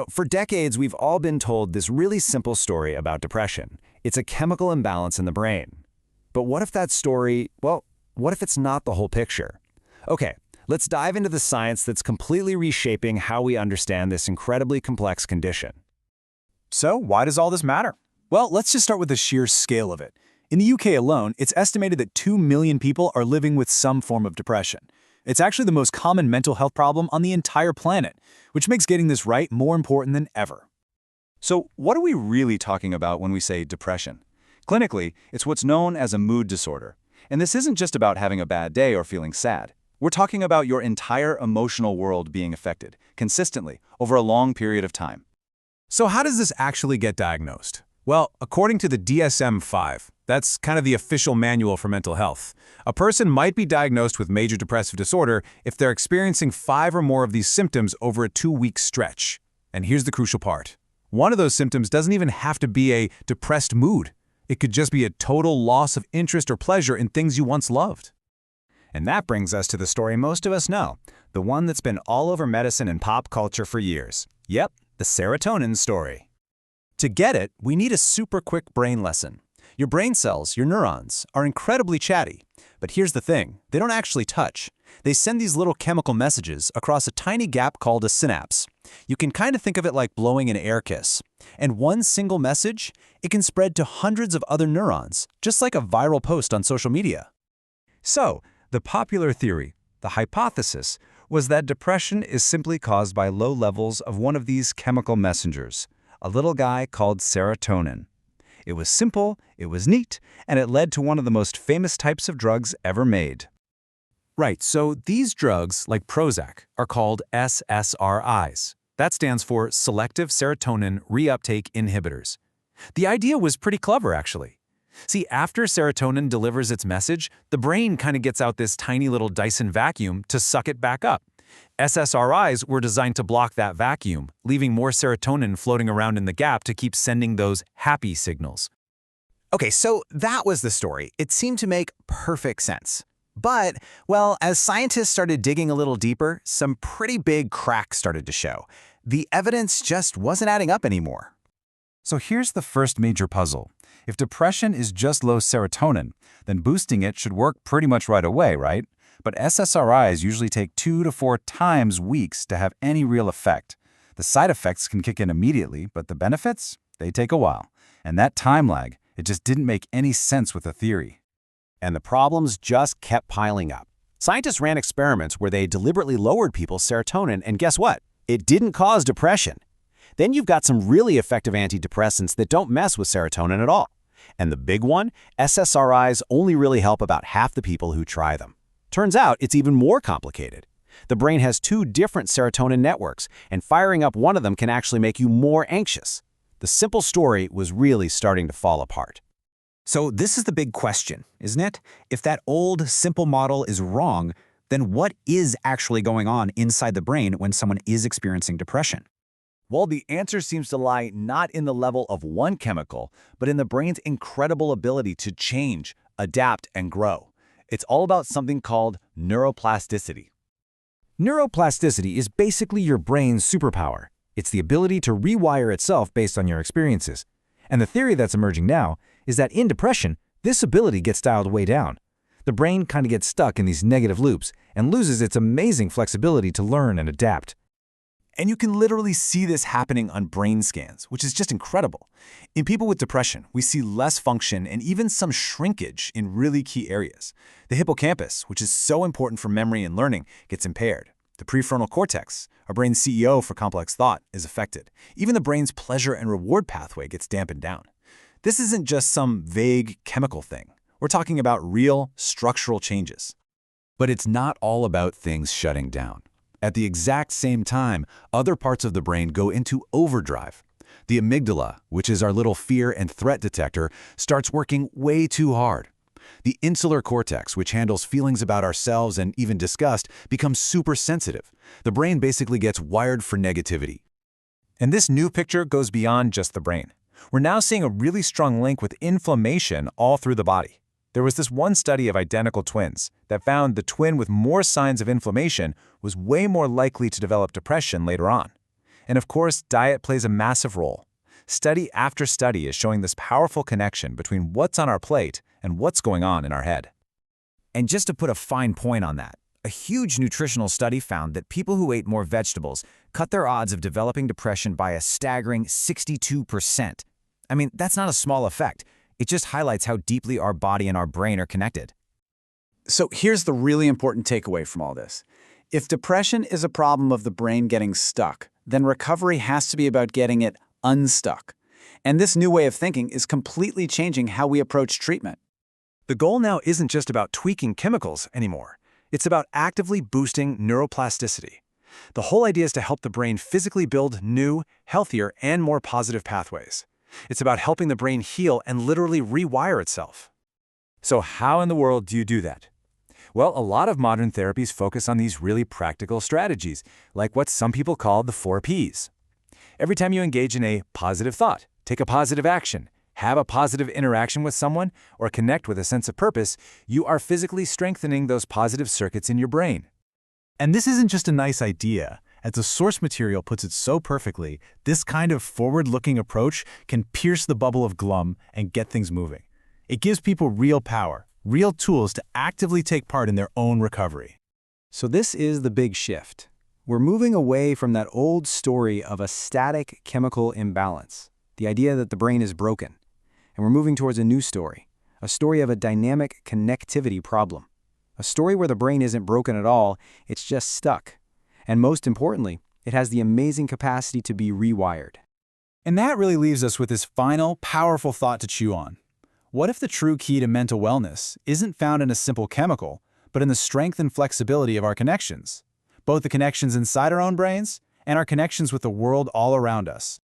For decades, we've all been told this really simple story about depression. It's a chemical imbalance in the brain. But what if that story, well, what if it's not the whole picture? Okay, let's dive into the science that's completely reshaping how we understand this incredibly complex condition. So, why does all this matter? Well, let's just start with the sheer scale of it. In the UK alone, it's estimated that 2 million people are living with some form of depression. It's actually the most common mental health problem on the entire planet, which makes getting this right more important than ever. So, what are we really talking about when we say depression? Clinically, it's what's known as a mood disorder. And this isn't just about having a bad day or feeling sad. We're talking about your entire emotional world being affected, consistently, over a long period of time. So how does this actually get diagnosed? Well, according to the DSM-5, that's kind of the official manual for mental health, a person might be diagnosed with major depressive disorder if they're experiencing 5 or more of these symptoms over a 2-week stretch. And here's the crucial part. One of those symptoms doesn't even have to be a depressed mood. It could just be a total loss of interest or pleasure in things you once loved. And that brings us to the story most of us know, the one that's been all over medicine and pop culture for years. Yep, the serotonin story. To get it, we need a super quick brain lesson. Your brain cells, your neurons, are incredibly chatty. But here's the thing, they don't actually touch. They send these little chemical messages across a tiny gap called a synapse. You can kind of think of it like blowing an air kiss. And one single message, it can spread to hundreds of other neurons, just like a viral post on social media. So, the popular theory, the hypothesis, was that depression is simply caused by low levels of one of these chemical messengers, a little guy called serotonin. It was simple, it was neat, and it led to one of the most famous types of drugs ever made. Right, so these drugs, like Prozac, are called SSRIs. That stands for Selective Serotonin Reuptake Inhibitors. The idea was pretty clever, actually. See, after serotonin delivers its message, the brain kind of gets out this tiny little Dyson vacuum to suck it back up. SSRIs were designed to block that vacuum, leaving more serotonin floating around in the gap to keep sending those happy signals. Okay, so that was the story. It seemed to make perfect sense. But, well, as scientists started digging a little deeper, some pretty big cracks started to show. The evidence just wasn't adding up anymore. So here's the first major puzzle. If depression is just low serotonin, then boosting it should work pretty much right away, right? But SSRIs usually take 2 to 4 times weeks to have any real effect. The side effects can kick in immediately, but the benefits, they take a while. And that time lag, it just didn't make any sense with the theory. And the problems just kept piling up. Scientists ran experiments where they deliberately lowered people's serotonin, and guess what? It didn't cause depression. Then you've got some really effective antidepressants that don't mess with serotonin at all. And the big one, SSRIs only really help about half the people who try them. Turns out it's even more complicated. The brain has 2 different serotonin networks, and firing up one of them can actually make you more anxious. The simple story was really starting to fall apart. So this is the big question, isn't it? If that old, simple model is wrong, then what is actually going on inside the brain when someone is experiencing depression? Well, the answer seems to lie not in the level of one chemical, but in the brain's incredible ability to change, adapt, and grow. It's all about something called neuroplasticity. Neuroplasticity is basically your brain's superpower. It's the ability to rewire itself based on your experiences. And the theory that's emerging now is that in depression, this ability gets dialed way down. The brain kind of gets stuck in these negative loops and loses its amazing flexibility to learn and adapt. And you can literally see this happening on brain scans, which is just incredible. In people with depression, we see less function and even some shrinkage in really key areas. The hippocampus, which is so important for memory and learning, gets impaired. The prefrontal cortex, our brain's CEO for complex thought, is affected. Even the brain's pleasure and reward pathway gets dampened down. This isn't just some vague chemical thing. We're talking about real structural changes. But it's not all about things shutting down. At the exact same time, other parts of the brain go into overdrive. The amygdala, which is our little fear and threat detector, starts working way too hard. The insular cortex, which handles feelings about ourselves and even disgust, becomes super sensitive. The brain basically gets wired for negativity. And this new picture goes beyond just the brain. We're now seeing a really strong link with inflammation all through the body. There was this one study of identical twins that found the twin with more signs of inflammation was way more likely to develop depression later on. And of course, diet plays a massive role. Study after study is showing this powerful connection between what's on our plate and what's going on in our head. And just to put a fine point on that, a huge nutritional study found that people who ate more vegetables cut their odds of developing depression by a staggering 62%. I mean, that's not a small effect. It just highlights how deeply our body and our brain are connected. So here's the really important takeaway from all this. If depression is a problem of the brain getting stuck, then recovery has to be about getting it unstuck. And this new way of thinking is completely changing how we approach treatment. The goal now isn't just about tweaking chemicals anymore. It's about actively boosting neuroplasticity. The whole idea is to help the brain physically build new, healthier, and more positive pathways. It's about helping the brain heal and literally rewire itself. So how in the world do you do that? Well, a lot of modern therapies focus on these really practical strategies, like what some people call the 4 Ps. Every time you engage in a positive thought, take a positive action, have a positive interaction with someone, or connect with a sense of purpose, you are physically strengthening those positive circuits in your brain. And this isn't just a nice idea. As the source material puts it so perfectly, this kind of forward-looking approach can pierce the bubble of glum and get things moving. It gives people real power, real tools to actively take part in their own recovery. So this is the big shift. We're moving away from that old story of a static chemical imbalance, the idea that the brain is broken. And we're moving towards a new story, a story of a dynamic connectivity problem. A story where the brain isn't broken at all, it's just stuck. And most importantly, it has the amazing capacity to be rewired. And that really leaves us with this final, powerful thought to chew on. What if the true key to mental wellness isn't found in a simple chemical, but in the strength and flexibility of our connections? Both the connections inside our own brains and our connections with the world all around us.